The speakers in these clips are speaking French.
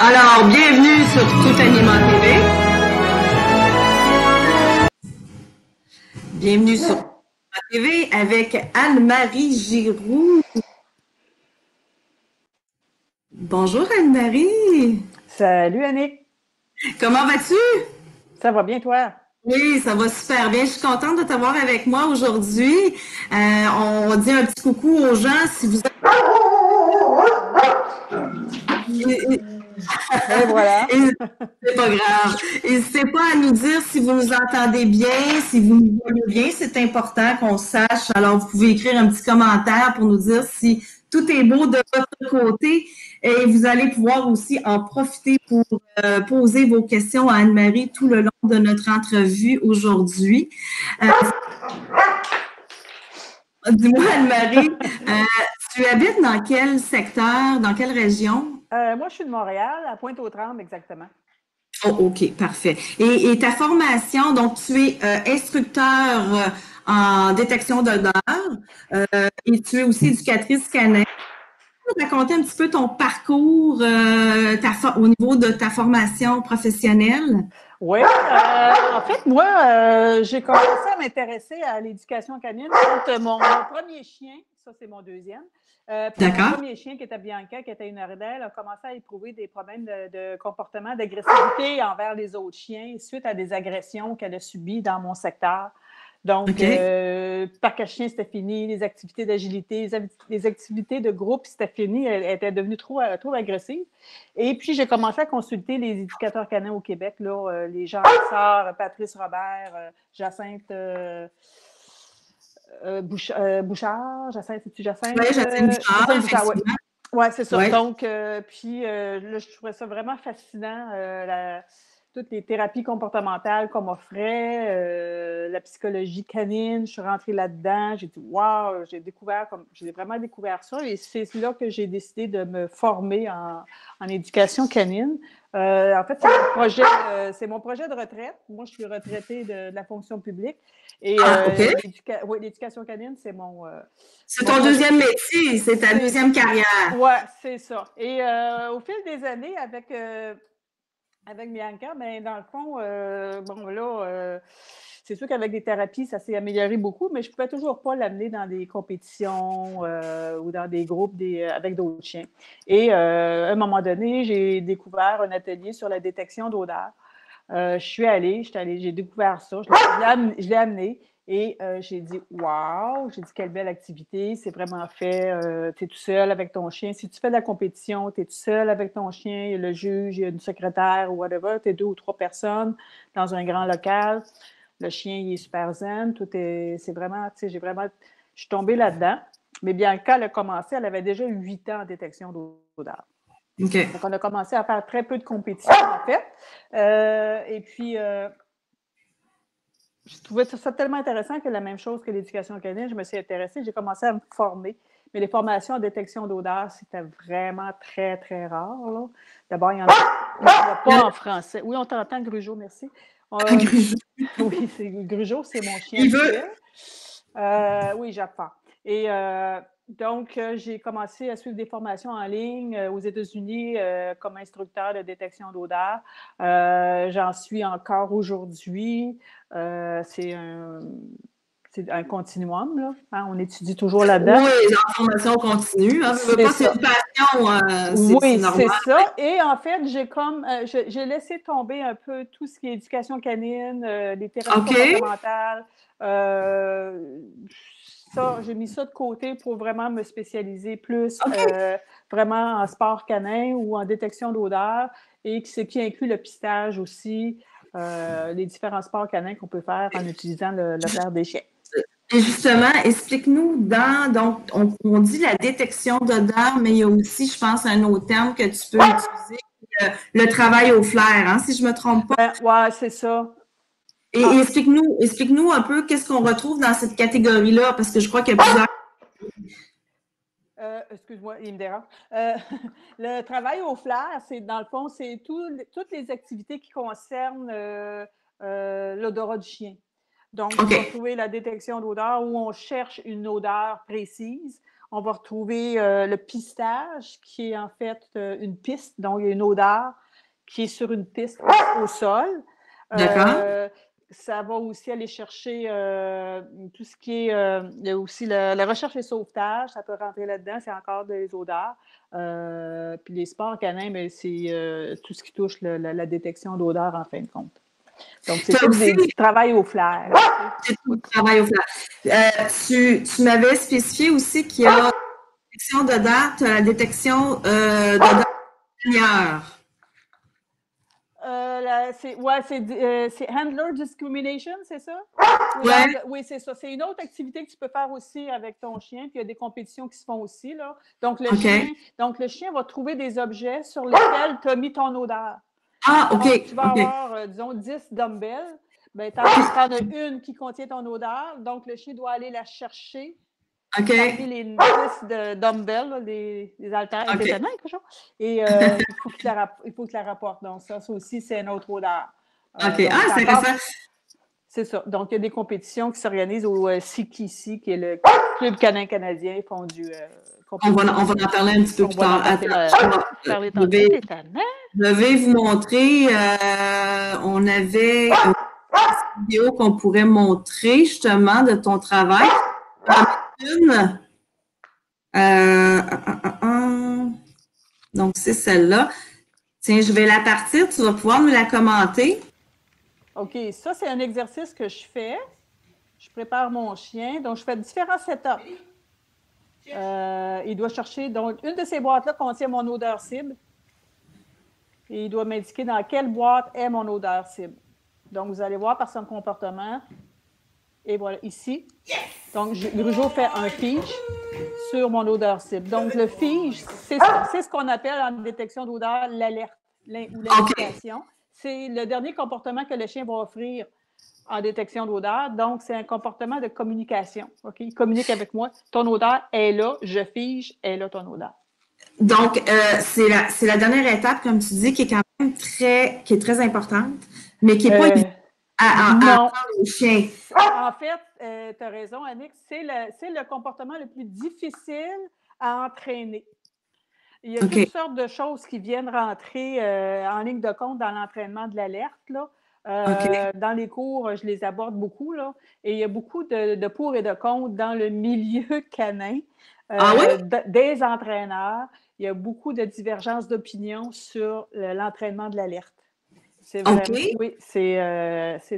Alors, bienvenue sur Tout Animal TV. Bienvenue sur Tout Animal TV avec Anne-Marie Giroux. Bonjour Anne-Marie. Salut Annick. Comment vas-tu? Ça va bien toi? Oui, ça va super bien. Je suis contente de t'avoir avec moi aujourd'hui. On dit un petit coucou aux gens si vous Et voilà. C'est pas grave. N'hésitez pas à nous dire si vous nous entendez bien, si vous nous voyez bien. C'est important qu'on sache. Alors, vous pouvez écrire un petit commentaire pour nous dire si tout est beau de votre côté. Et vous allez pouvoir aussi en profiter pour poser vos questions à Anne-Marie tout le long de notre entrevue aujourd'hui. Dis-moi, Anne-Marie, tu habites dans quel secteur, dans quelle région? Moi, je suis de Montréal, à Pointe-aux-Trembles exactement. Oh, OK, parfait. Et ta formation, donc tu es instructeur en détection d'odeur et tu es aussi éducatrice canin. Tu peux nous raconter un petit peu ton parcours au niveau de ta formation professionnelle? Oui, en fait, moi, j'ai commencé à m'intéresser à l'éducation canine quand mon premier chien, ça c'est mon deuxième, puis mon premier chien qui était Bianca, qui était une ardelle, a commencé à éprouver des problèmes de comportement, d'agressivité envers les autres chiens suite à des agressions qu'elle a subies dans mon secteur. Donc, parc à chiens, c'était fini. Les activités d'agilité, les activités de groupe, c'était fini. Elle était devenue trop agressive. Et puis, j'ai commencé à consulter les éducateurs canins au Québec, là, les Jean Sœur, Patrice Robert, Jacinthe Bouchard. Jacinthe, c'est-tu Jacinthe? Oui, Jacinthe Bouchard, oui. Ouais, c'est ça. Ouais. Donc, puis là, je trouvais ça vraiment fascinant, toutes les thérapies comportementales qu'on m'offrait, la psychologie canine. Je suis rentrée là-dedans. J'ai dit, wow, j'ai vraiment découvert ça. Et c'est là que j'ai décidé de me former en éducation canine. En fait, c'est mon projet de retraite. Moi, je suis retraitée de la fonction publique. Et l'éducation canine, c'est mon. C'est ton deuxième métier, c'est ta deuxième carrière. Oui, c'est ça. Et au fil des années, avec Bianca, ben, dans le fond, bon, là, c'est sûr qu'avec des thérapies, ça s'est amélioré beaucoup, mais je ne pouvais toujours pas l'amener dans des compétitions ou dans des groupes avec d'autres chiens. Et à un moment donné, j'ai découvert un atelier sur la détection d'odeur. Je suis allée, j'ai découvert ça, je l'ai amené. Et j'ai dit, wow, j'ai dit, quelle belle activité, c'est vraiment fait, tu es tout seul avec ton chien. Si tu fais de la compétition, tu es tout seul avec ton chien, il y a le juge, il y a une secrétaire ou whatever, tu es 2 ou 3 personnes dans un grand local. Le chien, il est super zen, c'est vraiment, tu sais, je suis tombée là-dedans. Mais bien, quand elle a commencé, elle avait déjà 8 ans en détection d'odeur. Okay. Donc, on a commencé à faire très peu de compétition, en fait. Et puis, je trouvais ça tellement intéressant que la même chose que l'éducation canine, je me suis intéressée, j'ai commencé à me former. Mais les formations en détection d'odeur, c'était vraiment très, très rare. D'abord, il n'y en a pas en français. Oui, on t'entend, Grugeot, merci. Grugeot. Oui, Grugeot, c'est mon chien. Il veut. Oui, j'apprends. Et donc, j'ai commencé à suivre des formations en ligne aux États-Unis comme instructeur de détection d'odeur. J'en suis encore aujourd'hui. C'est un continuum, là. Hein? On étudie toujours là-dedans. Oui, la formation continue. Hein? C'est une passion. Oui, c'est ça. Et en fait, j'ai laissé tomber un peu tout ce qui est éducation canine, les thérapies comportementales. J'ai mis ça de côté pour vraiment me spécialiser plus vraiment en sport canin ou en détection d'odeur, et ce qui inclut le pistage aussi, les différents sports canins qu'on peut faire en utilisant le fer des chiens. Et justement, explique-nous donc, on dit la détection d'odeur, mais il y a aussi, je pense, un autre terme que tu peux utiliser, le travail au flair, hein, si je ne me trompe pas. Oui, c'est ça. Et explique-nous un peu qu'est-ce qu'on retrouve dans cette catégorie-là, parce que je crois qu'il y a plusieurs. Excuse-moi, il me dérange. Le travail au flair, dans le fond, c'est toutes les activités qui concernent l'odorat du chien. Donc, on va trouver la détection d'odeur où on cherche une odeur précise. On va retrouver le pistage, qui est en fait une piste, donc il y a une odeur qui est sur une piste au sol. D'accord. Ça va aussi aller chercher tout ce qui est... il y a aussi la recherche et sauvetage, ça peut rentrer là-dedans, c'est encore des odeurs. Puis les sports canins, ben, c'est tout ce qui touche la détection d'odeurs en fin de compte. Donc, c'est tout du travail au flair. C'est tout du travail au flair. Tu m'avais spécifié aussi qu'il y a la détection d'odeur, tu as la détection d'odeur intérieure. C'est handler discrimination, c'est ça? Ouais. Oui, c'est ça. C'est une autre activité que tu peux faire aussi avec ton chien, puis il y a des compétitions qui se font aussi, là. Donc, le chien va trouver des objets sur lesquels tu as mis ton odeur. Ah, OK. Donc, tu vas avoir, disons, 10 dumbbells. Ben, tu en as une qui contient ton odeur, donc le chien doit aller la chercher. Parmi les 10 de dumbbells, là, les haltères, quelque chose. Et il faut qu'il la rapporte. Donc, ça aussi, c'est un autre odeur. OK. C'est intéressant. C'est ça. Donc, il y a des compétitions qui s'organisent au CKC, qui est le Club canin canadien. Ils font du... on va en parler un petit peu plus tard. Je vais vous montrer. On avait une vidéo qu'on pourrait montrer, justement, de ton travail. Donc, c'est celle-là. Tiens, je vais la partir. Tu vas pouvoir nous la commenter. OK. Ça, c'est un exercice que je fais. Je prépare mon chien. Donc, je fais différents setups. Il doit chercher... Donc, une de ces boîtes-là contient mon odeur cible. Et il doit m'indiquer dans quelle boîte est mon odeur cible. Donc, vous allez voir par son comportement... Et voilà, ici. Donc, Grugeot fait un fige sur mon odeur cible. Donc, le fige, c'est ce qu'on appelle en détection d'odeur l'alerte ou l'indication. C'est le dernier comportement que le chien va offrir en détection d'odeur. Donc, c'est un comportement de communication. OK? Il communique avec moi. Ton odeur est là, je fige, est là ton odeur. Donc, c'est la dernière étape, comme tu dis, qui est quand même très importante, mais qui n'est pas non. Au chien. En fait, tu as raison, Annick, c'est le comportement le plus difficile à entraîner. Il y a toutes sortes de choses qui viennent rentrer en ligne de compte dans l'entraînement de l'alerte. Dans les cours, je les aborde beaucoup. Là, et il y a beaucoup de pour et de contre dans le milieu canin. Des entraîneurs. Il y a beaucoup de divergences d'opinion sur l'entraînement de l'alerte. C'est vraiment, oui, c'est Est-ce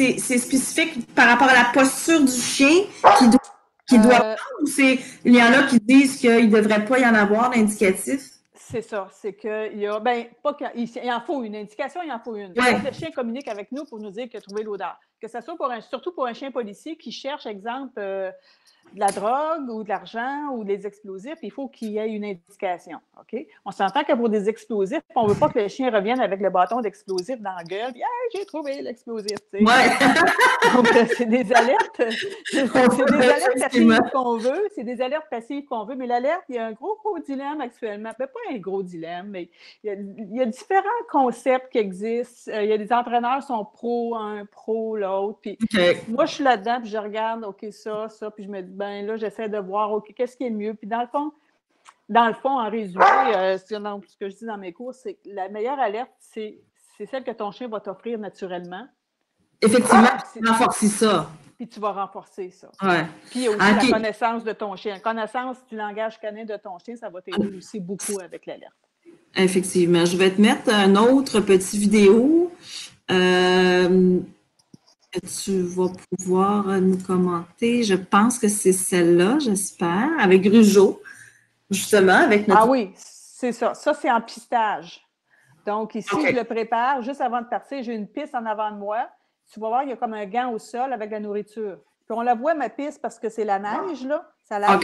que c'est spécifique par rapport à la posture du chien qui doit ou il y en a qui disent qu'il ne devrait pas y en avoir d'indicatif? C'est ça, c'est qu'il y a, pas il en faut une indication, il en faut une. Ouais. Quand le chien communique avec nous pour nous dire qu'il a trouvé l'odeur, que ce soit surtout pour un chien policier qui cherche, exemple, de la drogue ou de l'argent ou des explosifs, il faut qu'il y ait une indication. OK? On s'entend que pour des explosifs, on ne veut pas que le chien revienne avec le bâton d'explosif dans la gueule. Puis, j'ai trouvé l'explosif. Ouais. Donc, c'est des alertes. C'est des alertes passives qu'on veut. C'est des alertes passives qu'on veut. Mais l'alerte, il y a un gros dilemme actuellement. Pas un gros dilemme, mais il y a différents concepts qui existent. Il y a des entraîneurs qui sont pro un, pro l'autre. Puis moi, je suis là-dedans, puis je regarde, OK, ça, puis je me dis, là, j'essaie de voir, OK, qu'est-ce qui est mieux? Puis dans le fond, en résumé, ce que je dis dans mes cours, c'est que la meilleure alerte, c'est celle que ton chien va t'offrir naturellement. Effectivement, tu renforces ça. Puis tu vas renforcer ça. Ouais. Puis il y a aussi la connaissance de ton chien. La connaissance du langage canin de ton chien, ça va t'aider aussi beaucoup avec l'alerte. Effectivement. Je vais te mettre un autre petit vidéo. Tu vas pouvoir nous commenter. Je pense que c'est celle-là, j'espère, avec Grugeot, justement, avec notre... Ah oui, c'est ça. Ça, c'est en pistage. Donc, ici, je le prépare. Juste avant de partir, j'ai une piste en avant de moi. Tu vas voir, il y a comme un gant au sol avec la nourriture. Puis on la voit, ma piste, parce que c'est la neige, là. Ça la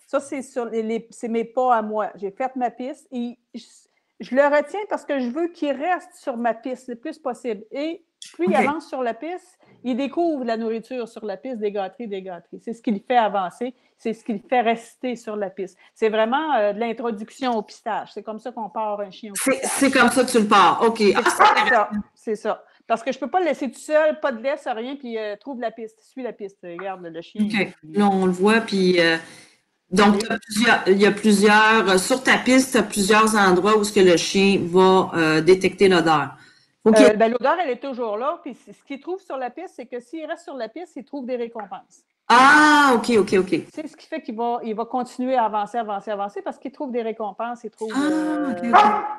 Ça, c'est mes pas à moi. J'ai fait ma piste et je le retiens parce que je veux qu'il reste sur ma piste le plus possible. Et plus il avance sur la piste, il découvre la nourriture sur la piste, des gâteries. C'est ce qui le fait avancer, c'est ce qui le fait rester sur la piste. C'est vraiment de l'introduction au pistage. C'est comme ça qu'on part un chien au pistage. C'est comme ça que tu le pars. OK. C'est ça. Parce que je ne peux pas le laisser tout seul, pas de laisse, rien, puis trouve la piste, suis la piste. Regarde, le chien. OK. Là, on le voit, puis donc, il y a plusieurs, sur ta piste, tu as plusieurs endroits où ce que le chien va détecter l'odeur. L'odeur, elle est toujours là. Puis ce qu'il trouve sur la piste, c'est que s'il reste sur la piste, il trouve des récompenses. Ah, OK. C'est ce qui fait qu'il va continuer à avancer parce qu'il trouve des récompenses, il trouve,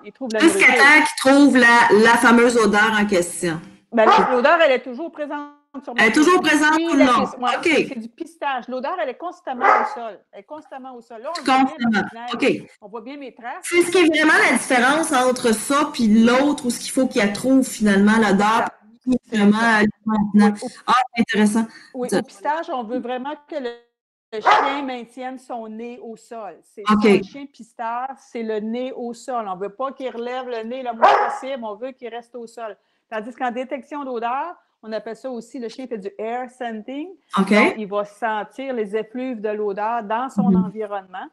il trouve la nourriture. Jusqu'à temps qu'il trouve la fameuse odeur en question. L'odeur, elle est toujours présente sur elle est toujours présente tout le long. Ouais, OK. C'est du pistage. L'odeur, elle est constamment au sol. Là, on voit bien mes traces. C'est ce qui est vraiment la différence entre ça et l'autre, ou ce qu'il faut qu'il trouve finalement l'odeur. Maintenant. C'est intéressant. Oui, au pistage, on veut vraiment que le chien maintienne son nez au sol. C'est un chien pisteur, c'est le nez au sol. On ne veut pas qu'il relève le nez le moins possible, on veut qu'il reste au sol. Tandis qu'en détection d'odeur, on appelle ça aussi, le chien fait du air scenting. Donc, il va sentir les effluves de l'odeur dans son environnement.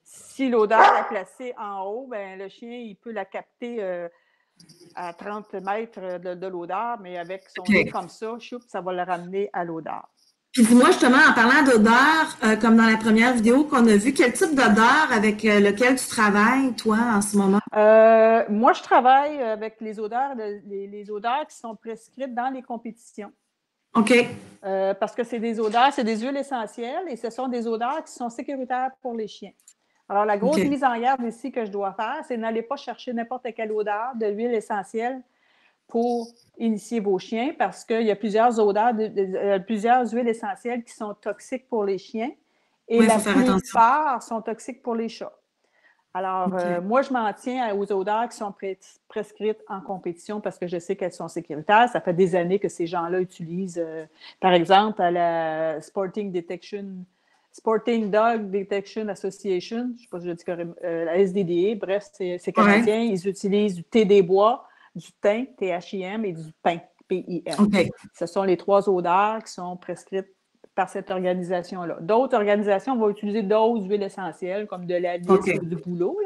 Si l'odeur est placée en haut, ben, le chien, il peut la capter à 30 mètres de l'odeur, mais avec son nez comme ça, ça va le ramener à l'odeur. Puis dis-moi justement, en parlant d'odeur, comme dans la première vidéo qu'on a vue, quel type d'odeur avec lequel tu travailles, toi, en ce moment? Moi, je travaille avec les odeurs qui sont prescrites dans les compétitions. OK. Parce que c'est des huiles essentielles et ce sont des odeurs qui sont sécuritaires pour les chiens. Alors, la grosse mise en garde ici que je dois faire, c'est n'allez pas chercher n'importe quelle odeur de l'huile essentielle pour initier vos chiens parce qu'il y a plusieurs plusieurs huiles essentielles qui sont toxiques pour les chiens et la plupart sont toxiques pour les chats. Alors, moi, je m'en tiens aux odeurs qui sont prescrites en compétition parce que je sais qu'elles sont sécuritaires. Ça fait des années que ces gens-là utilisent, par exemple, à la Sporting Dog Detection Association, je ne sais pas si je dis correctement, la SDDA, bref, c'est canadien. Ils utilisent du thé des bois, du thym, THIM, et du pin, PIN. Ce sont les 3 odeurs qui sont prescrites par cette organisation-là. D'autres organisations vont utiliser d'autres huiles essentielles, comme de la lisse ou du bouleau.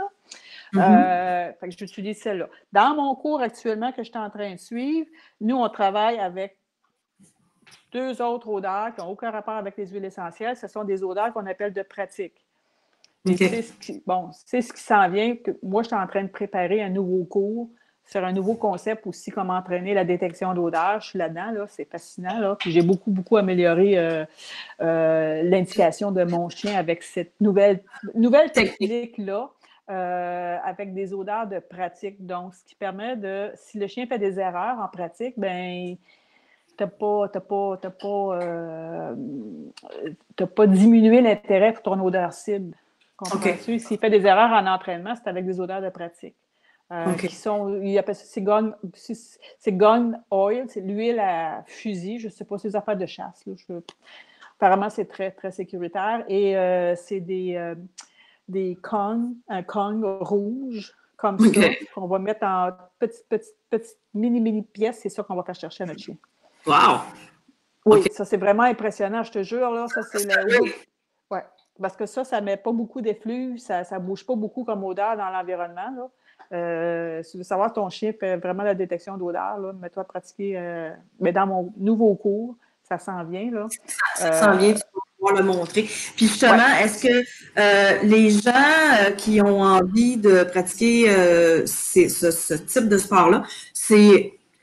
Fait que j'utilise celle-là. Dans mon cours actuellement que je suis en train de suivre, nous, on travaille avec 2 autres odeurs qui n'ont aucun rapport avec les huiles essentielles. Ce sont des odeurs qu'on appelle de pratique. C'est ce qui s'en vient. Moi, je suis en train de préparer un nouveau cours sur un nouveau concept aussi, comment entraîner la détection d'odeur. Je suis là-dedans, là, c'est fascinant. Là. Puis j'ai beaucoup amélioré l'indication de mon chien avec cette nouvelle technique-là, avec des odeurs de pratique. Donc, ce qui permet si le chien fait des erreurs en pratique, ben t'as pas diminué l'intérêt pour ton odeur cible. Comprends-tu? S'il fait des erreurs en entraînement, c'est avec des odeurs de pratique. Qui sont, il appelle ça, c'est gun oil, c'est l'huile à fusil, je ne sais pas, c'est des affaires de chasse. Là, apparemment, c'est très, très sécuritaire. Et c'est un Kong rouge, comme ça, qu'on va mettre en petites mini pièces. C'est ça qu'on va faire chercher à notre chien. Wow! Oui, ça, c'est vraiment impressionnant, je te jure. Là, ça, c'est ouais, parce que ça ne met pas beaucoup d'effluves, ça ne bouge pas beaucoup comme odeur dans l'environnement. Là. Si tu veux savoir, ton chien fait vraiment la détection d'odeur, mets-toi à pratiquer. Mais dans mon nouveau cours, ça s'en vient. Là. Ça s'en vient, tu vas pouvoir le montrer. Puis justement, est-ce que les gens qui ont envie de pratiquer ce type de sport-là,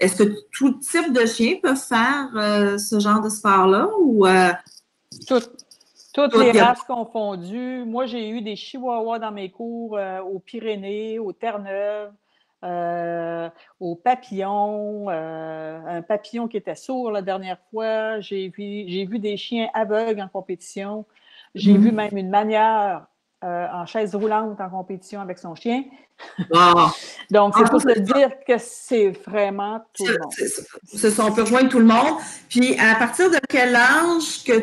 est-ce que tout type de chien peut faire ce genre de sport-là? Ou Toutes les races confondues. Moi, j'ai eu des chihuahuas dans mes cours aux Pyrénées, aux Terre-Neuve, aux papillons, un papillon qui était sourd la dernière fois. J'ai vu des chiens aveugles en compétition. J'ai vu même une manière en chaise roulante en compétition avec son chien. Wow. Donc, c'est pour te dire que c'est vraiment tout le monde. On peut rejoindre tout le monde. Puis, à partir de quel âge que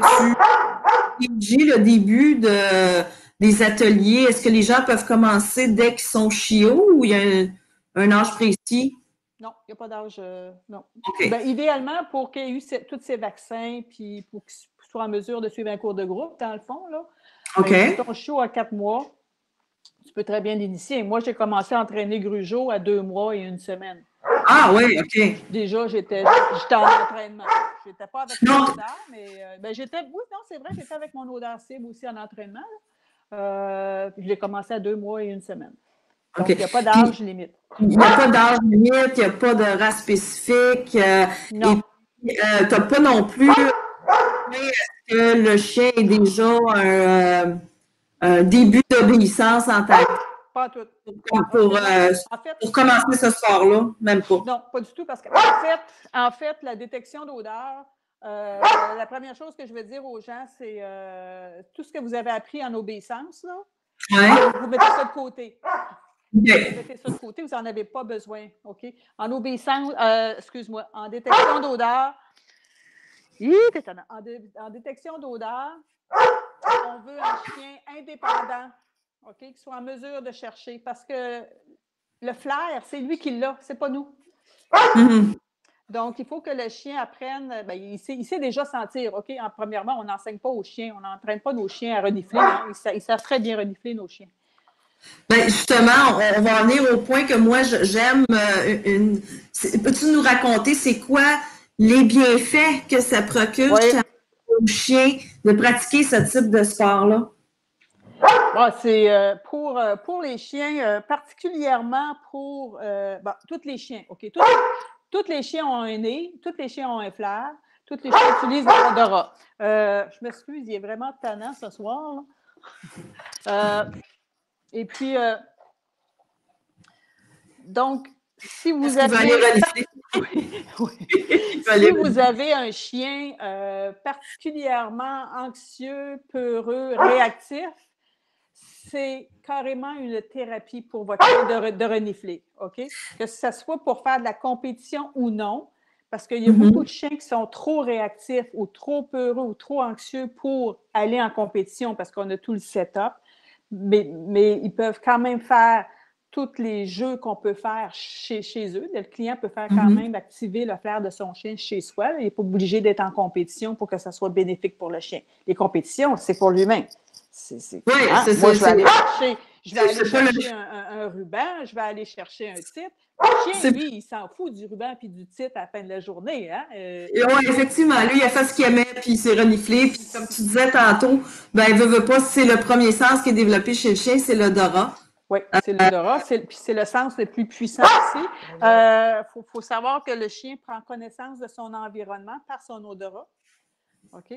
tu dis le début des ateliers? Est-ce que les gens peuvent commencer dès qu'ils sont chiots ou il y a un âge précis? Non, il n'y a pas d'âge. Non. Ben, idéalement, pour qu'il y ait eu tous ces vaccins, puis pour qu'ils soient en mesure de suivre un cours de groupe, dans le fond, là. Si ton chiot a 4 mois, tu peux très bien l'initier. Moi, j'ai commencé à entraîner Grugeot à 2 mois et 1 semaine. Ah oui, OK. Déjà, j'étais en entraînement. Je n'étais pas avec mon odeur, mais oui, non, c'est vrai, j'étais avec mon odeur cible aussi en entraînement. Je l'ai commencé à 2 mois et 1 semaine. Donc, il n'y a pas d'âge limite. Il n'y a pas d'âge limite, il n'y a pas de race spécifique. Non. Et tu n'as pas non plus que le chien ait déjà un début d'obéissance en tant que pas tout. Pour commencer ce soir-là, même pas. Non, pas du tout, parce qu'en fait, la détection d'odeur, la première chose que je veux dire aux gens, c'est tout ce que vous avez appris en obéissance, là, vous mettez ça de côté. Vous mettez ça de côté, vous n'en avez pas besoin. OK? En obéissance, excuse-moi, en détection d'odeur, en détection d'odeur, on veut un chien indépendant, OK, qui soit en mesure de chercher, parce que le flair, c'est lui qui l'a, c'est pas nous. Donc, il faut que le chien apprenne, il sait déjà sentir, OK? Premièrement, on n'enseigne pas aux chiens, on n'entraîne pas nos chiens à renifler, hein? Ils savent très bien renifler, nos chiens. Bien, justement, on va en venir au point que moi, j'aime Peux-tu nous raconter, c'est quoi les bienfaits que ça procure aux chiens de pratiquer ce type de sport-là? C'est pour les chiens, particulièrement pour tous les chiens, OK? Tous les chiens ont un nez, tous les chiens ont un flair, tous les chiens utilisent l'odorat. Je m'excuse, il est vraiment tannant ce soir. Et puis, donc, si vous avez... Si vous avez un chien particulièrement anxieux, peureux, réactif, c'est carrément une thérapie pour votre chien de renifler, OK? Que ce soit pour faire de la compétition ou non, parce qu'il y a beaucoup de chiens qui sont trop réactifs ou trop peureux ou trop anxieux pour aller en compétition parce qu'on a tout le setup, mais ils peuvent quand même faire tous les jeux qu'on peut faire chez eux. Le client peut faire quand même activer le flair de son chien chez soi. Il n'est pas obligé d'être en compétition pour que ça soit bénéfique pour le chien. Les compétitions, c'est pour lui-même. Moi, je vais aller chercher un ruban, je vais aller chercher un titre. Le chien, lui, il s'en fout du ruban et du titre à la fin de la journée. Hein? Oui, effectivement. Lui, il a fait ce qu'il aimait, puis il s'est reniflé. Puis comme tu disais tantôt, il veut pas, c'est le premier sens qui est développé chez le chien, c'est l'odorat. Oui, c'est l'odorat. Puis c'est le sens le plus puissant aussi. Il faut savoir que le chien prend connaissance de son environnement par son odorat. OK?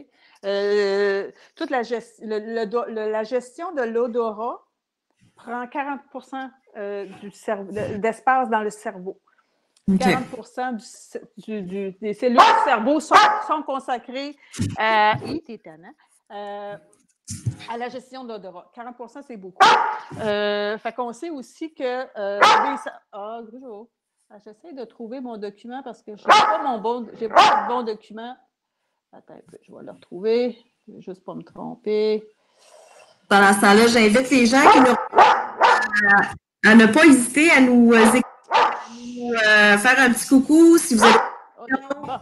Toute la gestion de l'odorat prend 40 d'espace dans le cerveau. 40 des cellules du cerveau sont consacrées à la gestion de l'odorat. 40 c'est beaucoup. Fait qu'on sait aussi que... Grugeot, j'essaie de trouver mon document parce que je n'ai pas de bon document. Attends un peu, je vais le retrouver. Je vais juste pas me tromper. Pendant ce temps-là, j'invite les gens à ne pas hésiter à nous faire un petit coucou. Si vous avez des questions,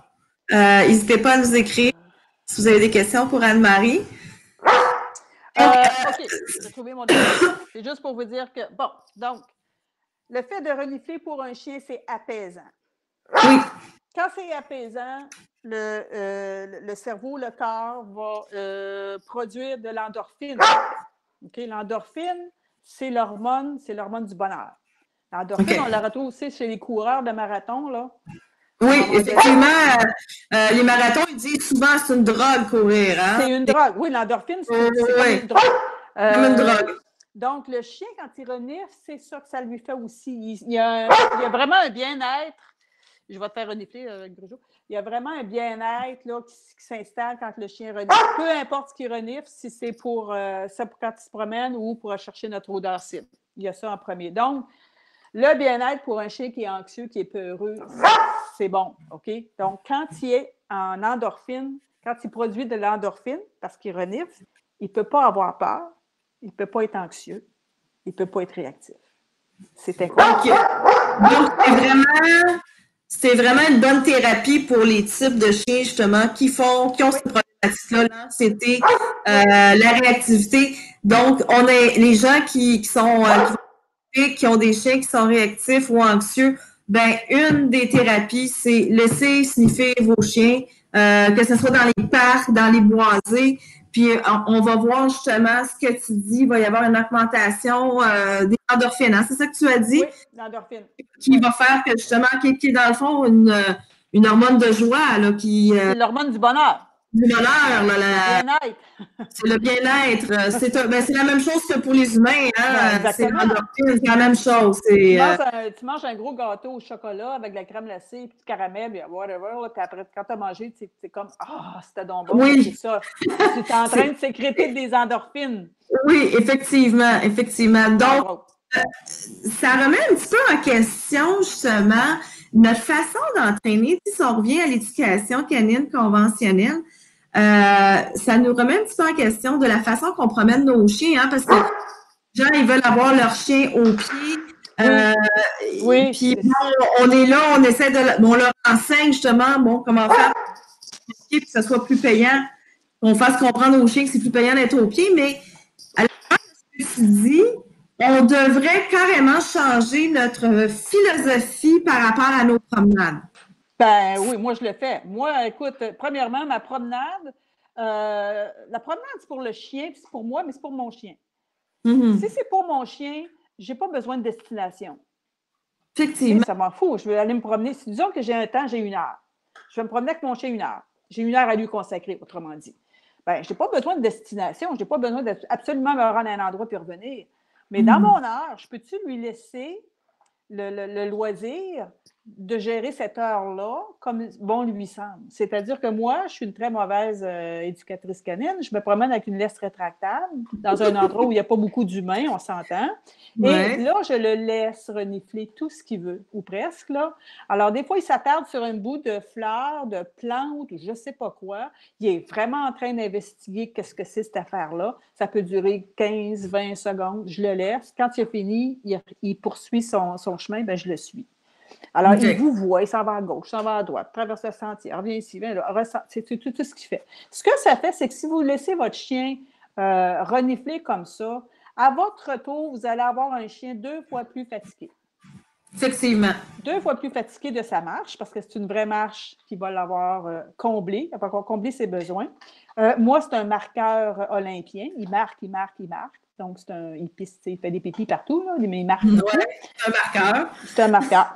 n'hésitez pas à nous écrire si vous avez des questions pour Anne-Marie. OK, j'ai trouvé mon document. C'est juste pour vous dire que, donc, le fait de renifler pour un chien, c'est apaisant. Oui. Quand c'est apaisant, le cerveau, le corps va produire de l'endorphine. Okay? L'endorphine, c'est l'hormone du bonheur. L'endorphine, on la retrouve aussi chez les coureurs de marathon, là. Oui, effectivement, les marathons, ils disent souvent c'est une drogue courir. Hein? C'est une drogue. Oui, l'endorphine, c'est une drogue. Comme une drogue. Donc, le chien, quand il renifle, c'est ça que ça lui fait aussi. Il y a vraiment un bien-être. Je vais te faire renifler avec Grugeot. Il y a vraiment un bien-être là, qui s'installe quand le chien renifle. Peu importe ce qu'il renifle, si c'est pour quand il se promène ou pour chercher notre odeur cible. Il y a ça en premier. Donc, le bien-être pour un chien qui est anxieux, qui est peureux, c'est bon. OK? Donc, quand il est en endorphine, quand il produit de l'endorphine, parce qu'il renifle, il ne peut pas avoir peur, il ne peut pas être anxieux, il ne peut pas être réactif. C'est incroyable. Donc, c'est vraiment une bonne thérapie pour les types de chiens, justement, qui ont cette problématique-là, l'anxiété, la réactivité. Donc, on a les gens qui ont des chiens qui sont réactifs ou anxieux, Ben, une des thérapies, c'est laisser sniffer vos chiens, que ce soit dans les parcs, dans les boisés. Puis on va voir justement ce que tu dis. Il va y avoir une augmentation des endorphines. Hein? C'est ça que tu as dit? Oui, l'endorphine. Qui va faire que justement, qui est dans le fond une hormone de joie, là, C'est l'hormone du bonheur. Du bonheur, là, bien-être. C'est le bien-être. C'est la même chose que pour les humains. Hein? C'est la même chose. Tu manges un gros gâteau au chocolat avec de la crème glacée, puis du caramel, puis whatever. Là, puis après, quand tu as mangé, c'est comme c'était donc bon. Oui. C'est ça. Tu es en train de sécréter des endorphines. Oui, effectivement. Donc, ça remet un petit peu en question, justement, notre façon d'entraîner. Si on revient à l'éducation canine conventionnelle, ça nous remet un petit peu en question de la façon qu'on promène nos chiens, hein, parce que les gens, ils veulent avoir leur chien au pied. Oui. Puis on est là, on essaie on leur enseigne justement, comment faire pour que ça soit plus payant, qu'on fasse comprendre aux chiens que c'est plus payant d'être au pied, mais à la fin de ce que tu dis, on devrait carrément changer notre philosophie par rapport à nos promenades. Ben oui, moi je le fais. Moi, écoute, premièrement, ma promenade, la promenade, c'est pour le chien, puis c'est pour moi, mais c'est pour mon chien. Mm-hmm. Si c'est pour mon chien, j'ai pas besoin de destination. Effectivement. Ça m'en fout. Je vais aller me promener. Si disons que j'ai un temps, j'ai 1 heure. Je vais me promener avec mon chien 1 heure. J'ai 1 heure à lui consacrer, autrement dit. Ben, je n'ai pas besoin de destination. Je n'ai pas besoin d'absolument me rendre à un endroit puis revenir. Mais dans mon heure, je peux-tu lui laisser le loisir de gérer cette heure-là comme bon lui semble. C'est-à-dire que moi, je suis une très mauvaise éducatrice canine. Je me promène avec une laisse rétractable dans un endroit où il n'y a pas beaucoup d'humains, on s'entend. Ouais. Et là, je le laisse renifler tout ce qu'il veut, ou presque. Là. Alors, des fois, il s'attarde sur un bout de fleurs, de plantes, ou je ne sais pas quoi. Il est vraiment en train d'investiguer qu'est-ce que c'est cette affaire-là. Ça peut durer 15, 20 secondes. Je le laisse. Quand il a fini, il poursuit son chemin, ben, je le suis. Alors, il vous voit, il s'en va à gauche, il s'en va à droite, traverse le sentier, revient ici, vient là, c'est tout ce qu'il fait. Ce que ça fait, c'est que si vous laissez votre chien renifler comme ça, à votre retour, vous allez avoir un chien 2 fois plus fatigué. Effectivement. 2 fois plus fatigué de sa marche, parce que c'est une vraie marche qui va l'avoir comblé, il va combler ses besoins. Moi, c'est un marqueur olympien. Il marque. Donc, il pisse, il fait des pipis partout, là, mais il marque. Oui, c'est un marqueur. C'est un marqueur.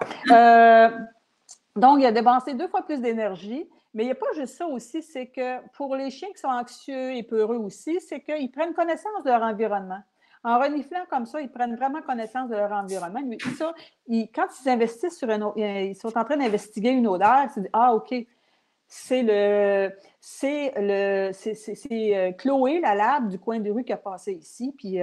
Donc, il a dépensé 2 fois plus d'énergie. Mais il n'y a pas juste ça aussi, c'est que pour les chiens qui sont anxieux et peureux aussi, c'est qu'ils prennent connaissance de leur environnement. En reniflant comme ça, ils prennent vraiment connaissance de leur environnement. Ça, quand ils investissent sur ils sont en train d'investiguer une odeur, ils se disent « Ah, OK, c'est Chloé, la lab du coin de rue qui a passé ici. Puis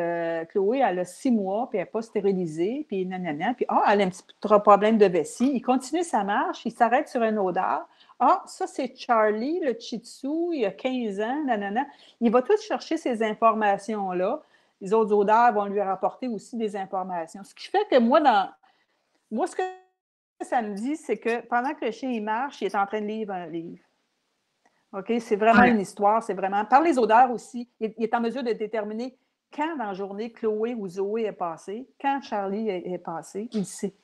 Chloé, elle a 6 mois, puis elle n'est pas stérilisée, puis nanana. Puis elle a un petit problème de vessie. Il continue sa marche, il s'arrête sur une odeur. Ça, c'est Charlie, le Shih Tzu, il a 15 ans, nanana. Il va tout chercher ces informations-là. Les autres odeurs vont lui rapporter aussi des informations. Ce qui fait que moi, ce que ça me dit, c'est que pendant que le chien il marche, il est en train de lire un livre. OK? C'est vraiment une histoire, c'est vraiment... Par les odeurs aussi, il est en mesure de déterminer quand dans la journée Chloé ou Zoé est passée, quand Charlie est passé, il sait.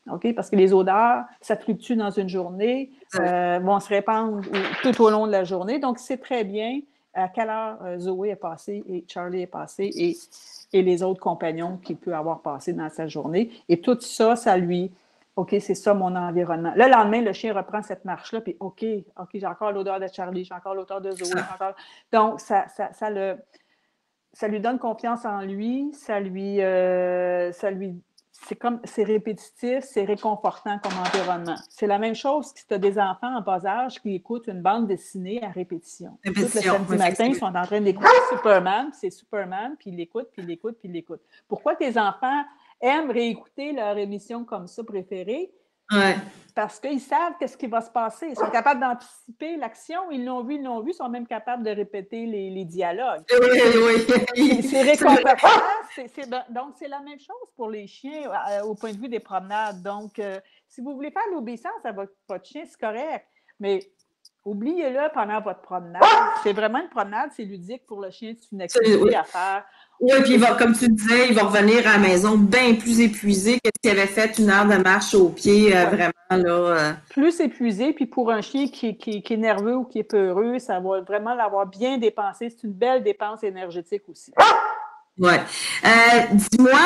OK? Parce que les odeurs, ça fluctue dans une journée, vont se répandre tout au long de la journée. Donc, c'est très bien à quelle heure Zoé est passée et Charlie est passé et les autres compagnons qu'il peut avoir passé dans sa journée. Et tout ça, ça lui... OK, c'est ça mon environnement. Le lendemain, le chien reprend cette marche-là, puis OK, j'ai encore l'odeur de Charlie, j'ai encore l'odeur de Zoé. Donc, ça lui donne confiance en lui, c'est répétitif, c'est réconfortant comme environnement. C'est la même chose si tu as des enfants en bas âge qui écoutent une bande dessinée à répétition. Tout le samedi matin, ils sont en train d'écouter Superman, c'est Superman, puis ils l'écoutent. Pourquoi tes enfants aiment réécouter leur émission comme ça préférée? Ouais. Parce qu'ils savent qu'est-ce qui va se passer. Ils sont capables d'anticiper l'action. Ils l'ont vu, ils sont même capables de répéter les dialogues. Oui. C'est réconfortant. Donc, c'est la même chose pour les chiens au point de vue des promenades. Donc, si vous voulez faire l'obéissance à votre chien, c'est correct. Mais oubliez-le pendant votre promenade. C'est vraiment une promenade, c'est ludique pour le chien, c'est une activité à faire. Oui, puis comme tu le disais, il va revenir à la maison bien plus épuisé que s'il avait fait une heure de marche au pied, vraiment, là. Plus épuisé, puis pour un chien qui est nerveux ou qui est peureux, ça va vraiment l'avoir bien dépensé. C'est une belle dépense énergétique aussi. Oui. Dis-moi,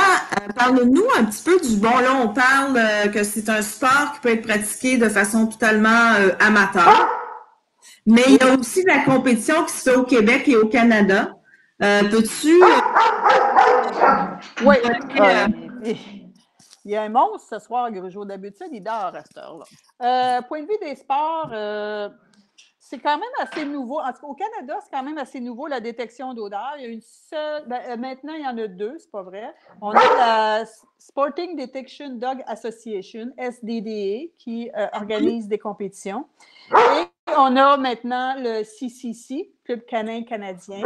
parle-nous un petit peu du bon. Là, on parle que c'est un sport qui peut être pratiqué de façon totalement amateur. Mais il y a aussi de la compétition qui se fait au Québec et au Canada. Peux-tu... Oui. Il y a un monstre ce soir, Grugeot. D'habitude, il dort à cette heure-là. Point de vue des sports, c'est quand même assez nouveau. En tout cas, au Canada, c'est quand même assez nouveau, la détection d'odeur. Il y a une seule... maintenant, il y en a deux, c'est pas vrai. On a la Sporting Detection Dog Association, SDDA, qui organise des compétitions. Et on a maintenant le CCC, Club canin canadien,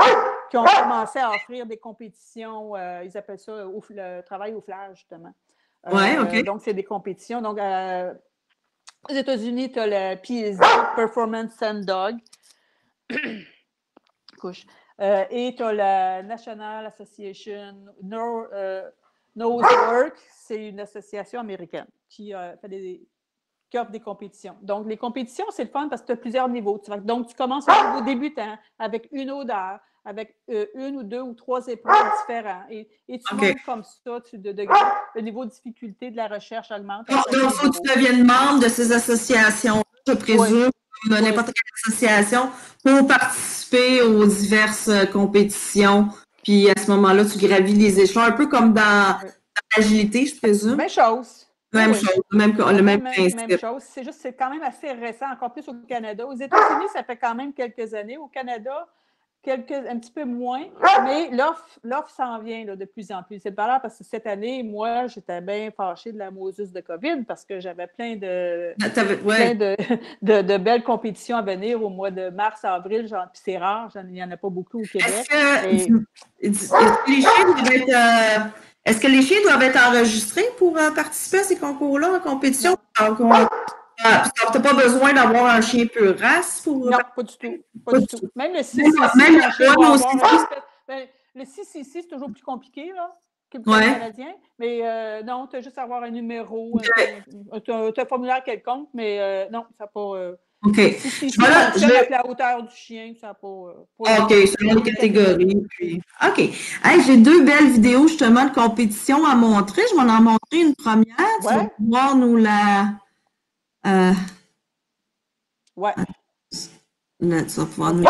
qui ont commencé à offrir des compétitions, ils appellent ça le travail au flash, justement. Oui, OK. Donc, c'est des compétitions. Donc, aux États-Unis, tu as le PSD, Performance Sand Dog. Et tu as la National Association Nosework. C'est une association américaine qui offre des compétitions. Donc, les compétitions, c'est le fun parce que tu as plusieurs niveaux. Donc, tu commences au niveau débutant avec une odeur, avec une ou deux ou trois épreuves différents. Et tu montes comme ça, le niveau de difficulté de la recherche augmente. Donc, il faut que tu deviennes membre de ces associations, je présume, de n'importe quelle association, pour participer aux diverses compétitions. Puis, à ce moment-là, tu gravis les échelons, un peu comme dans l'agilité, je présume. Même chose. Même chose, le même principe. Même chose. C'est juste, c'est quand même assez récent, encore plus au Canada. Aux États-Unis, ça fait quand même quelques années. Au Canada, un petit peu moins, mais l'offre s'en vient là, de plus en plus. C'est valable parce que cette année, moi, j'étais bien fâchée de la mosus de COVID parce que j'avais plein de belles compétitions à venir au mois de mars, avril, puis c'est rare, il n'y en a pas beaucoup au Québec. Est-ce que les chiens doivent être enregistrés pour participer à ces concours-là en compétition? Tu n'as pas besoin d'avoir un chien pure race pour... Non, pas du tout. Pas du tout. Même le CCC, le CCC, c'est toujours plus compliqué, là, que le canadien. Mais non, tu as juste à avoir un numéro, un formulaire quelconque, mais non, ça n'a pas... OK. Avec la hauteur du chien, ça n'a pas... OK, selon les catégories. Puis... OK. Hey, j'ai deux belles vidéos, justement, de compétition à montrer. Je vais en montrer une première. Tu vas pouvoir nous la... Ouais. Là, tu vas pouvoir nous...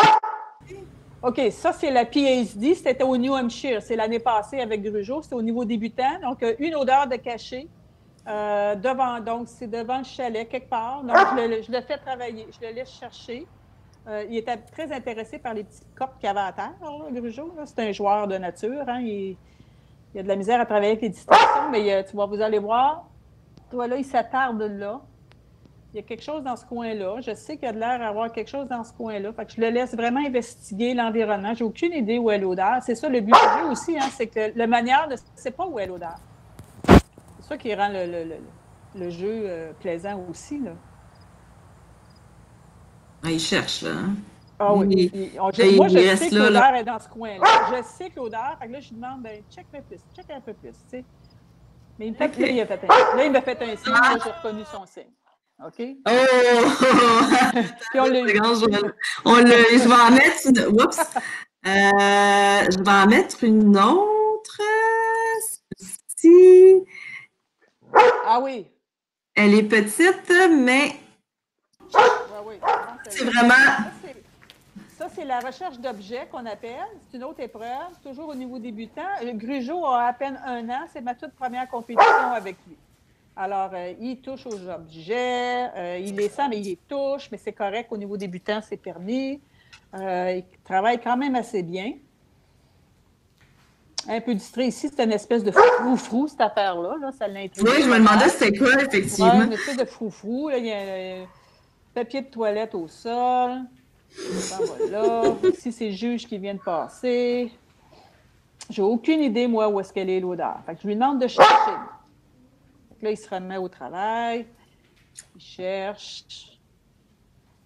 OK, ça, c'est la PSD. C'était au New Hampshire. C'est l'année passée avec Grugeot. C'était au niveau débutant. Donc, une odeur de cachet. Donc, c'est devant le chalet, quelque part. Donc, je le fais travailler. Je le laisse chercher. Il était très intéressé par les petites cordes qu'il y avait à terre, Grugeot. C'est un joueur de nature. Hein. Il a de la misère à travailler avec les distractions, mais vous allez voir. Toi, là, il s'attarde là. Il y a quelque chose dans ce coin-là. Je sais qu'il y a de l'air d'avoir quelque chose dans ce coin-là. Fait que je le laisse vraiment investiguer l'environnement. J'ai aucune idée où est l'odeur. C'est ça le but du jeu aussi, hein, c'est que la manière de ne sait pas où est l'odeur. C'est ça qui rend le jeu plaisant aussi, là. Ah, il cherche, là. Hein? Ah oui. Moi, je sais que l'odeur est dans ce coin-là. Je sais que l'odeur, fait que là, je lui demande, check un peu plus, tu sais. Mais il me fait un signe, là, j'ai reconnu son signe. OK? Oh! Puis on l'a eu. Je vais en mettre une... Oups! Je vais en mettre une autre. Celle-ci. Ah oui! Elle est petite, mais... Oui. C'est vraiment... Ça, c'est la recherche d'objets qu'on appelle. C'est une autre épreuve, toujours au niveau débutant. Grugeot a à peine 1 an. C'est ma toute première compétition avec lui. Alors, il touche aux objets, il les sent, mais il les touche, mais c'est correct. Au niveau débutant, c'est permis. Il travaille quand même assez bien. Un peu distrait ici, c'est une espèce de frou-frou, cette affaire-là. Là, ça l'intrigue. Oui, je me demandais c'était quoi, effectivement. Oui, une espèce de frou-frou. Là, il y a un papier de toilette au sol. Voilà. Ici, c'est le juge qui vient de passer. J'ai aucune idée, moi, où est-ce qu'elle est l'odeur. Fait que je lui demande de chercher. Là, il se remet au travail. Il cherche.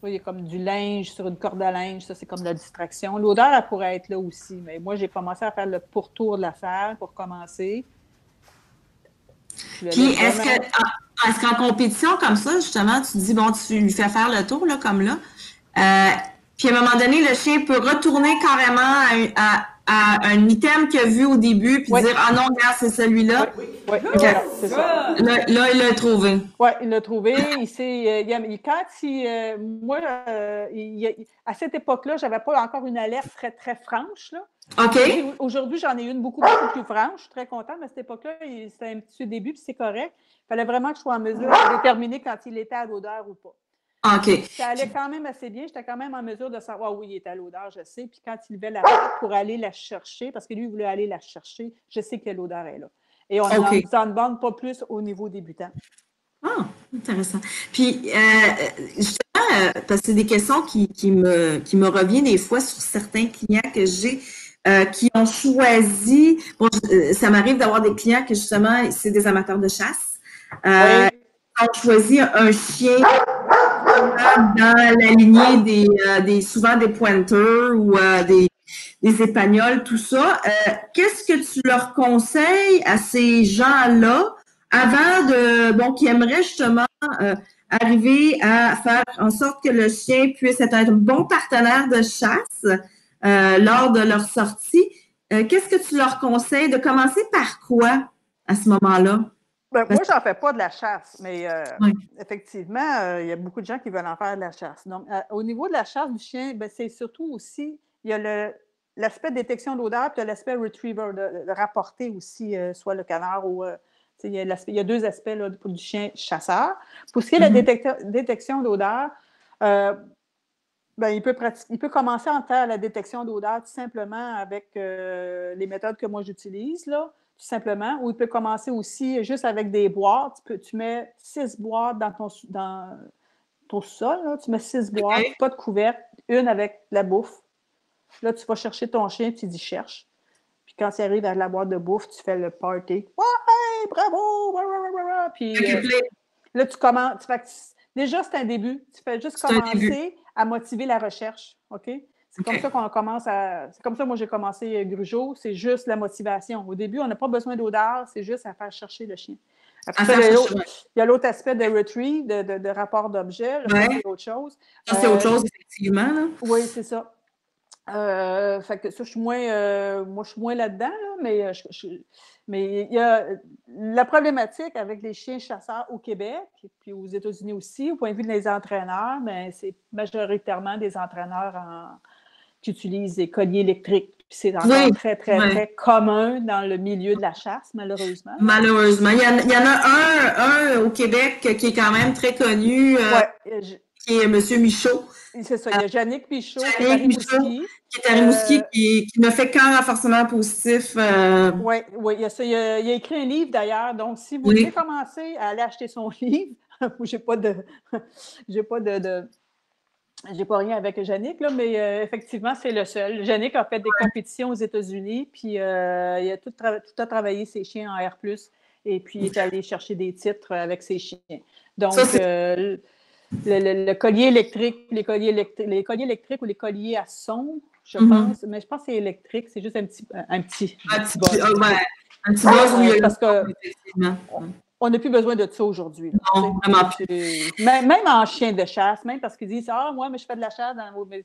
il y a comme du linge sur une corde à linge, ça, c'est comme la distraction. L'odeur, elle pourrait être là aussi, mais moi, j'ai commencé à faire le pourtour de l'affaire pour commencer. Puis, est-ce qu'en compétition comme ça, justement, tu te dis, bon, tu lui fais faire le tour, là, comme là, puis à un moment donné, le chien peut retourner carrément à un item qu'il a vu au début, puis dire, ah non, regarde, c'est celui-là. Oui, voilà, c'est ça. Là, il l'a trouvé. Oui, il l'a trouvé. Moi, à cette époque-là, je n'avais pas encore une alerte très, très franche, là. OK. Aujourd'hui, j'en ai une beaucoup, beaucoup plus franche. Je suis très contente, mais à cette époque-là, c'était un petit début, puis c'est correct. Il fallait vraiment que je sois en mesure de déterminer quand il était à l'odeur ou pas. OK. Ça allait quand même assez bien. J'étais quand même en mesure de savoir où il était à l'odeur, je sais. Puis quand il levait la tête pour aller la chercher, parce que lui, il voulait aller la chercher, je sais que l'odeur est là. Et on n'en demande pas plus au niveau débutant. Ah, intéressant. Puis, justement, parce que c'est des questions qui me reviennent des fois sur certains clients que j'ai qui ont choisi. Bon, ça m'arrive d'avoir des clients que justement, c'est des amateurs de chasse. Ont choisi un chien dans la lignée souvent des pointers ou des épagnols, tout ça. Qu'est-ce que tu leur conseilles à ces gens-là avant qui aimeraient justement arriver à faire en sorte que le chien puisse être un bon partenaire de chasse lors de leur sortie? Qu'est-ce que tu leur conseilles de commencer par quoi à ce moment-là? Ben, moi, j'en fais pas de la chasse, mais effectivement, il y a beaucoup de gens qui veulent en faire de la chasse. Donc, au niveau de la chasse du chien, ben, c'est surtout aussi, il y a l'aspect détection d'odeur, puis l'aspect retriever, de rapporter aussi, soit le canard ou... il y a deux aspects là, pour du chien chasseur. Pour ce qui est de la détection d'odeur, il peut commencer à faire la détection d'odeur tout simplement avec les méthodes que moi j'utilise, là. Tout simplement, ou il peut commencer aussi juste avec des boîtes. Tu mets 6 boîtes dans ton sol, là. Tu mets 6 boîtes, pas de couvercle, une avec la bouffe. Là, tu vas chercher ton chien, tu dis cherche. Puis quand il arrive à la boîte de bouffe, tu fais le party. Ouais, bravo! Puis là, tu commences. Déjà, c'est un début. Tu fais juste commencer à motiver la recherche. OK? C'est comme ça qu'on commence à. C'est comme ça, moi, j'ai commencé Grugeot. C'est juste la motivation. Au début, on n'a pas besoin d'odeur, c'est juste à faire chercher le chien. Après ça, il y a l'autre aspect de retrieve, de rapport d'objet. C'est autre chose. C'est autre chose, effectivement. Là. Oui, c'est ça. Fait que ça, je suis moins là-dedans, là, mais il y a la problématique avec les chiens chasseurs au Québec, et puis aux États-Unis aussi, au point de vue des entraîneurs, c'est majoritairement des entraîneurs qui utilisent des colliers électriques. Puis c'est encore très, très, très commun dans le milieu de la chasse, malheureusement. Malheureusement. Il y en a un au Québec qui est quand même très connu, qui est M. Michaud. C'est ça, il y a Yannick Michaud, qui est à Rimouski, qui ne fait qu'un renforcement positif. Oui, il a écrit un livre d'ailleurs, donc si vous voulez commencer à aller acheter son livre, j'ai pas rien avec Yannick, là, mais effectivement, c'est le seul. Yannick a fait des compétitions aux États-Unis, puis il a tout travaillé ses chiens en R+, et puis il est allé chercher des titres avec ses chiens. Donc, le collier électrique, les colliers électriques ou les colliers à son, je pense, mais je pense que c'est électrique, c'est juste un petit buzz. Parce que on n'a plus besoin de ça aujourd'hui. Non, vraiment plus. Même en chien de chasse, même parce qu'ils disent « Ah, moi, mais je fais de la chasse mais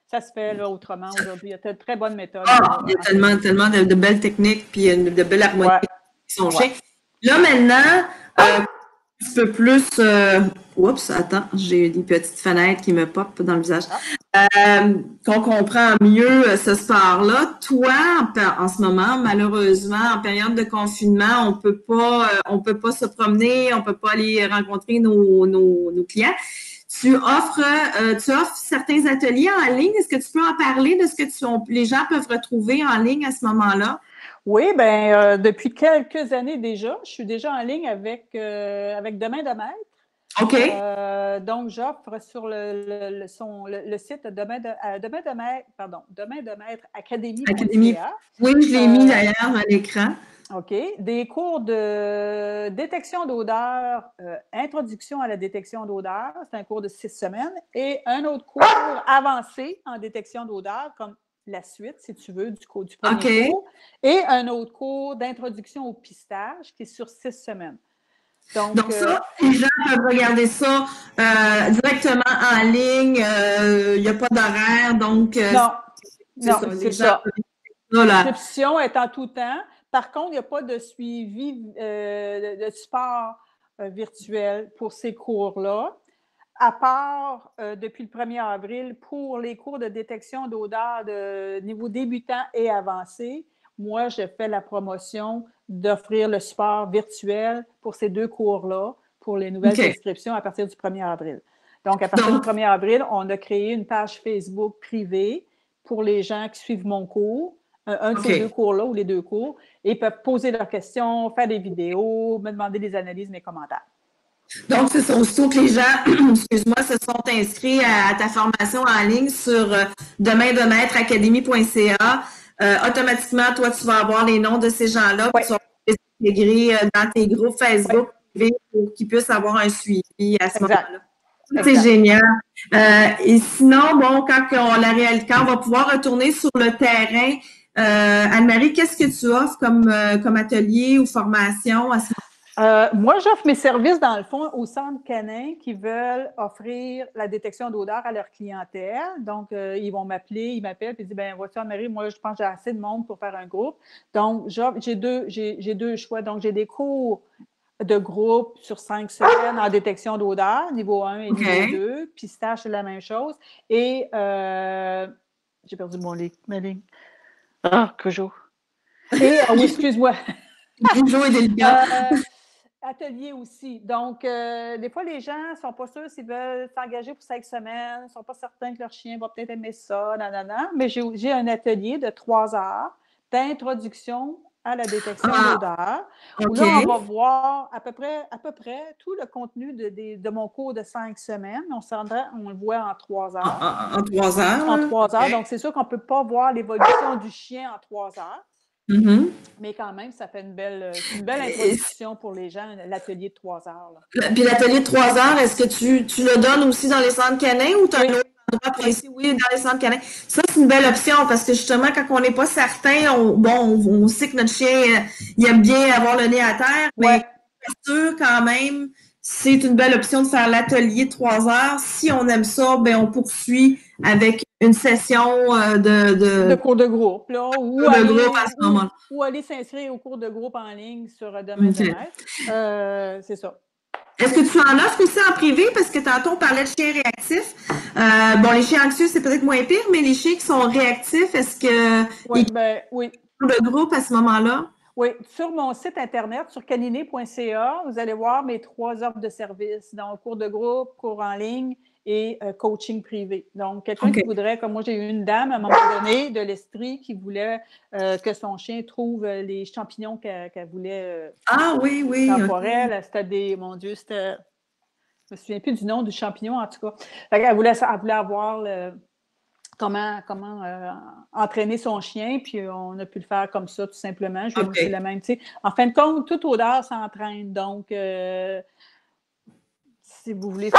ça se fait là, autrement aujourd'hui. » Il y a de très bonnes méthodes. Il y a tellement de belles techniques puis de belles harmonies qui sont chien. Là, maintenant, un petit peu plus... oups, attends, j'ai des petites fenêtres qui me popent dans le visage. Qu'on comprend mieux ce sport-là. Toi, en ce moment, malheureusement, en période de confinement, on peut pas se promener, on peut pas aller rencontrer nos clients. Tu offres certains ateliers en ligne. Est-ce que tu peux en parler de ce que les gens peuvent retrouver en ligne à ce moment-là? Oui, depuis quelques années déjà, je suis déjà en ligne avec Demain de Maître. OK. Donc, j'offre sur le site Demain de Maître Académie. académie.ca. Oui, je l'ai mis d'ailleurs à l'écran. OK. Des cours de détection d'odeur, introduction à la détection d'odeur, c'est un cours de 6 semaines, et un autre cours avancé en détection d'odeur, comme la suite, si tu veux, du premier cours, et un autre cours d'introduction au pistage qui est sur 6 semaines. Donc ça, les gens peuvent regarder ça directement en ligne. Il n'y a pas d'horaire, donc c'est ça. L'inscription est en tout temps. Par contre, il n'y a pas de suivi de support virtuel pour ces cours-là, à part depuis le 1er avril pour les cours de détection d'odeur de niveau débutant et avancé. Moi, je fais la promotion d'offrir le support virtuel pour ces 2 cours-là pour les nouvelles inscriptions à partir du 1er avril. Donc, à partir du 1er avril, on a créé une page Facebook privée pour les gens qui suivent mon cours, un de ces 2 cours-là ou les 2 cours, et peuvent poser leurs questions, faire des vidéos, me demander des analyses, mes commentaires. Donc, c'est ça. Aussitôt que les gens, excuse-moi, se sont inscrits à ta formation en ligne sur Demain de Maître académie.ca, automatiquement, toi, tu vas avoir les noms de ces gens-là, puis tu vas les intégrer dans tes groupes Facebook pour qu'ils puissent avoir un suivi à ce moment-là. C'est génial. Et sinon, bon, quand on va pouvoir retourner sur le terrain, Anne-Marie, qu'est-ce que tu offres comme atelier ou formation à ce moment-là? Moi, j'offre mes services, dans le fond, aux centres canins qui veulent offrir la détection d'odeur à leur clientèle. Donc, ils vont m'appeler, ils m'appellent, puis ils disent, ben vois-tu, Anne-Marie, moi, je pense que j'ai assez de monde pour faire un groupe. Donc, j'ai deux choix. Donc, j'ai des cours de groupe sur 5 semaines en détection d'odeur, niveau 1 et niveau 2. Pistage, c'est la même chose. Et, j'ai perdu ma ligne. Ah, Cujo. Et, oui, excuse-moi. Cujo est délicat. Atelier aussi. Donc, des fois, les gens ne sont pas sûrs s'ils veulent s'engager pour 5 semaines, ils ne sont pas certains que leur chien va peut-être aimer ça, nanana. Mais j'ai un atelier de 3 heures d'introduction à la détection d'odeur. Où là, on va voir à peu près tout le contenu de mon cours de 5 semaines. On le voit en 3 heures. En 3 heures. En 3 heures. Donc, c'est sûr qu'on ne peut pas voir l'évolution du chien en 3 heures. Mais quand même, ça fait une belle introduction pour les gens, l'atelier de 3 heures. Là. Puis l'atelier de 3 heures, est-ce que tu le donnes aussi dans les centres canins ou tu as un autre endroit précis? Oui, dans les centres canins. Ça, c'est une belle option parce que justement, quand on n'est pas certain, on sait que notre chien, il aime bien avoir le nez à terre, mais c'est sûr quand même, c'est une belle option de faire l'atelier de 3 heures. Si on aime ça, ben on poursuit avec une session de cours de groupe, là, ou aller s'inscrire au cours de groupe en ligne sur Demain de Maître. C'est ça. Est-ce que tu en offres aussi en privé? Parce que tantôt, on parlait de chiens réactifs. Bon, les chiens anxieux, c'est peut-être moins pire, mais les chiens qui sont réactifs, est-ce que de groupe à ce moment-là? Oui, sur mon site Internet, sur caniné.ca, vous allez voir mes 3 offres de services. Donc, cours de groupe, cours en ligne et coaching privé. Donc, quelqu'un qui voudrait, comme moi, j'ai eu une dame à un moment donné de l'Estrie qui voulait que son chien trouve les champignons qu'elle voulait dans la forêt. C'était mon Dieu, c'était... Je me souviens plus du nom du champignon, en tout cas. Elle voulait avoir comment entraîner son chien, puis on a pu le faire comme ça, tout simplement. Je vais montrer le même. En fin de compte, toute odeur s'entraîne. Donc, si vous voulez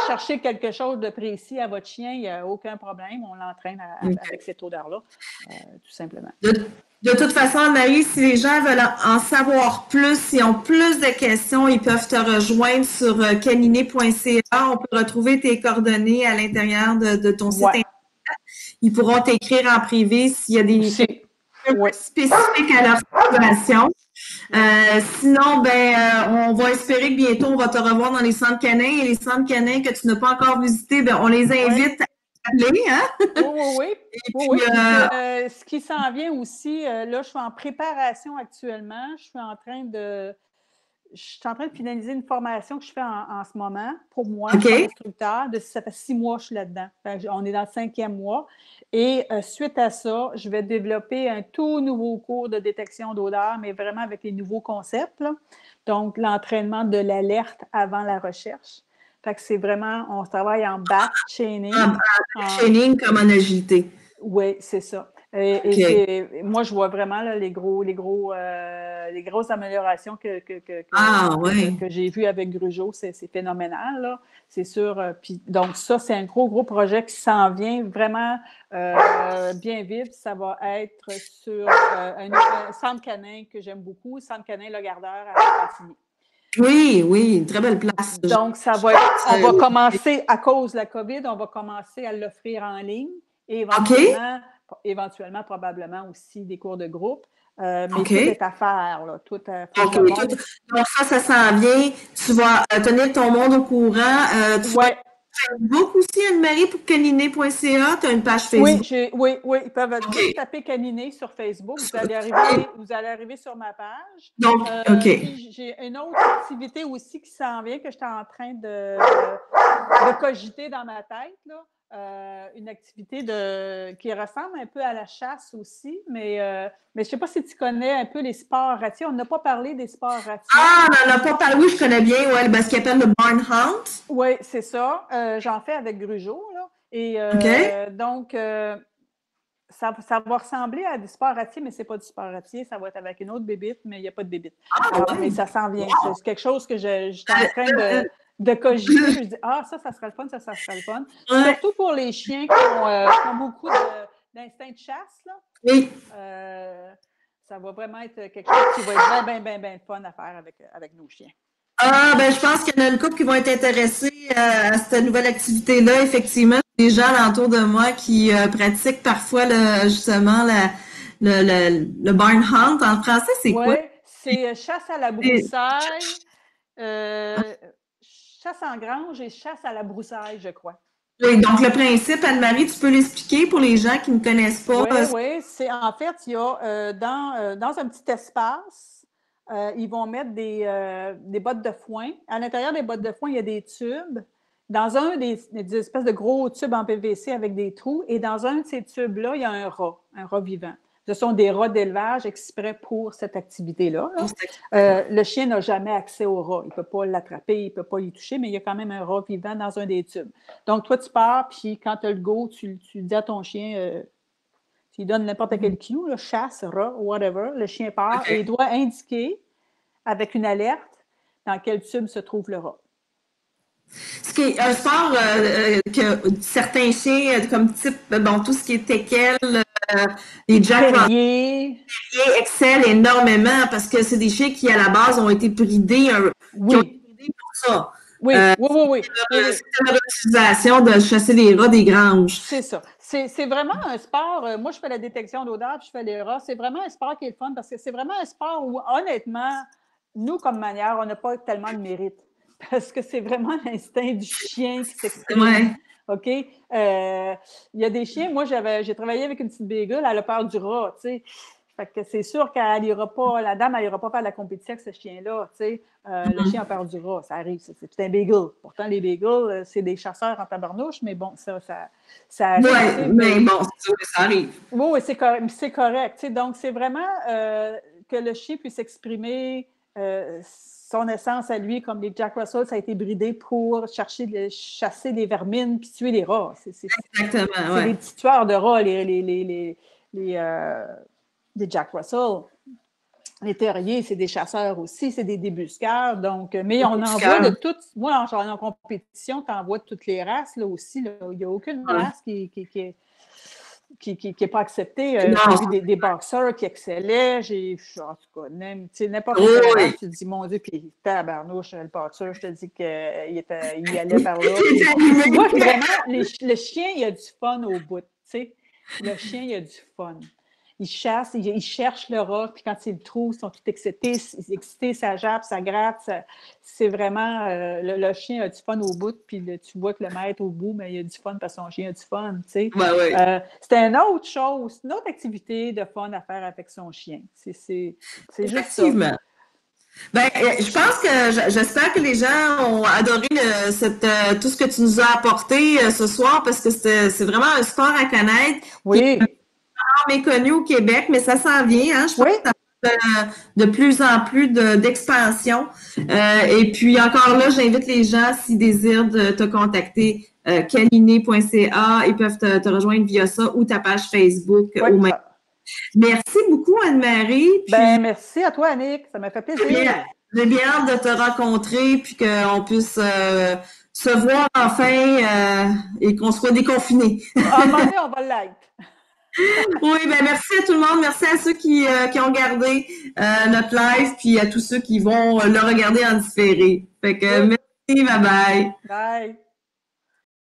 chercher quelque chose de précis à votre chien, il n'y a aucun problème. On l'entraîne avec cette odeur-là, tout simplement. De toute façon, Anne-Marie, si les gens veulent en savoir plus, s'ils ont plus de questions, ils peuvent te rejoindre sur caniné.ca. On peut retrouver tes coordonnées à l'intérieur de ton site Internet. Ils pourront t'écrire en privé s'il y a des questions spécifiques à leur situation. Sinon, on va espérer que bientôt, on va te revoir dans les centres canins. Et les centres canins que tu n'as pas encore visités, on les invite à appeler. Hein? Oui. Ce qui s'en vient aussi, là, je suis en préparation actuellement. Je suis en train de finaliser une formation que je fais en ce moment pour moi, je suis instructeur. Ça fait 6 mois que je suis là-dedans. On est dans le 5e mois. Et suite à ça, je vais développer un tout nouveau cours de détection d'odeur, mais vraiment avec les nouveaux concepts. Là. Donc, l'entraînement de l'alerte avant la recherche. Fait que c'est vraiment, on travaille en back chaining. Chaining comme en agilité. Oui, c'est ça. Et moi, je vois vraiment là, les grosses améliorations que j'ai vues avec Grugeot. C'est phénoménal, là. C'est sûr. Puis, donc, ça, c'est un gros projet qui s'en vient vraiment bien vite. Ça va être sur un centre canin que j'aime beaucoup, centre canin Le Gardeur à Cantigny. Oui, une très belle place. Donc, on va commencer, à cause de la COVID, on va commencer à l'offrir en ligne et éventuellement, probablement aussi des cours de groupe. Mais tout est à faire, là. Donc, ça s'en vient. Tu vas tenir ton monde au courant. Facebook aussi, Anne-Marie, pour caniné.ca. Tu as une page Facebook. Oui. Ils peuvent juste taper Caniné sur Facebook. Vous allez arriver sur ma page. Donc, j'ai une autre activité aussi qui s'en vient que j'étais en train de cogiter dans ma tête, là. Une activité qui ressemble un peu à la chasse aussi, mais je ne sais pas si tu connais un peu les sports ratiers. On n'a pas parlé des sports ratiers. Ah, on n'en a pas parlé. Oui, je connais bien, ce qu'ils appellent le barn hunt. Oui, c'est ça. J'en fais avec Grugeot, là. Et donc, ça va ressembler à du sport ratier, mais ce n'est pas du sport ratier. Ça va être avec une autre bébite, mais il n'y a pas de bébite. Mais ça s'en vient. Wow. C'est quelque chose que j'étais en train de cogiter. Je dis, ça serait le fun, ça serait le fun. Surtout pour les chiens qui ont beaucoup d'instinct de chasse, là. Oui. Ça va vraiment être quelque chose qui va être bien fun à faire avec nos chiens. Je pense qu'il y en a une couple qui vont être intéressés à cette nouvelle activité-là. Effectivement, des gens alentour de moi qui pratiquent parfois justement le barn hunt. En français, c'est quoi? Oui, c'est chasse à la broussaille, chasse en grange et chasse à la broussaille, je crois. Oui, donc le principe, Anne-Marie, tu peux l'expliquer pour les gens qui ne connaissent pas? Oui, c'est en fait, il y a dans un petit espace, ils vont mettre des bottes de foin. À l'intérieur des bottes de foin, il y a des tubes. Dans un des espèces de gros tubes en PVC avec des trous, et dans un de ces tubes-là, il y a un rat vivant. Ce sont des rats d'élevage exprès pour cette activité-là. Le chien n'a jamais accès au rat. Il ne peut pas l'attraper, il ne peut pas y toucher, mais il y a quand même un rat vivant dans un des tubes. Donc, toi, tu pars, puis quand tu as le go, tu dis à ton chien, tu lui donnes n'importe quel cue, là, chasse, rat, whatever. Le chien part et il doit indiquer avec une alerte dans quel tube se trouve le rat. Ce qui est un sport que certains chiens, comme type, tout ce qui est teckel, les Jack Russell excellent énormément parce que c'est des chiens qui, à la base, ont été bridés, qui ont été bridés pour ça. Oui. C'est une utilisation de chasser les rats des granges. C'est ça. C'est vraiment un sport. Moi, je fais la détection d'odeur, puis je fais les rats. C'est vraiment un sport qui est le fun parce que c'est vraiment un sport où, honnêtement, nous, comme manière, on n'a pas tellement de mérite. Parce que c'est vraiment l'instinct du chien qui s'exprime. Ouais. OK? Il y a des chiens, moi, j'ai travaillé avec une petite beagle, elle a peur du rat, tu sais. Fait que c'est sûr qu'elle n'ira pas, la dame, elle n'ira pas faire la compétition avec ce chien-là, tu sais. Le chien a peur du rat, ça arrive, c'est un beagle. Pourtant, les beagles, c'est des chasseurs en tabarnouche, mais bon, ça arrive. Oui, mais bon, ça arrive. Oui, c'est correct. Tu sais, donc, c'est vraiment que le chien puisse exprimer son essence à lui, comme les Jack Russell, ça a été bridé pour chasser les vermines puis tuer les rats. Exactement, c'est des petits tueurs de rats, les Jack Russell. Les terriers, c'est des chasseurs aussi, c'est des débusqueurs. Donc, mais on envoie de toutes. Moi, en compétition, tu envoies de toutes les races là, aussi. Là. Il n'y a aucune race qui n'est pas acceptée. J'ai vu des boxeurs qui excellaient. En tout cas, n'importe quel race, tu te dis, mon Dieu, puis tabarnouche, le boxeur, je te dis qu'il allait par là. Tu vois que vraiment, le chien, il a du fun au bout. T'sais. Le chien, il a du fun. Il chasse, il cherche le rat, puis quand il le trouve, ils sont tous excités, ça jappe, ça gratte. C'est vraiment, le chien a du fun au bout, puis tu vois que le maître au bout, mais il a du fun parce que son chien a du fun, tu sais. C'est une autre chose, une autre activité de fun à faire avec son chien. C'est juste ça. Je pense que j'espère que les gens ont adoré tout ce que tu nous as apporté ce soir parce que c'est vraiment un sport à connaître. Oui. Méconnu au Québec, mais ça s'en vient. Hein? Je pense que de plus en plus d'expansion. Et puis encore là, j'invite les gens, s'ils désirent de te contacter, caniné.ca, ils peuvent te rejoindre via ça ou ta page Facebook. Oui, Merci beaucoup, Anne-Marie. Ben, merci à toi, Annick. Ça m'a fait plaisir. J'ai bien hâte de te rencontrer puis qu'on puisse se voir enfin et qu'on soit déconfinés. À un moment donné, on va l'être. Oui, ben merci à tout le monde. Merci à ceux qui ont regardé notre live puis à tous ceux qui vont le regarder en différé. Fait que merci, bye bye. Bye.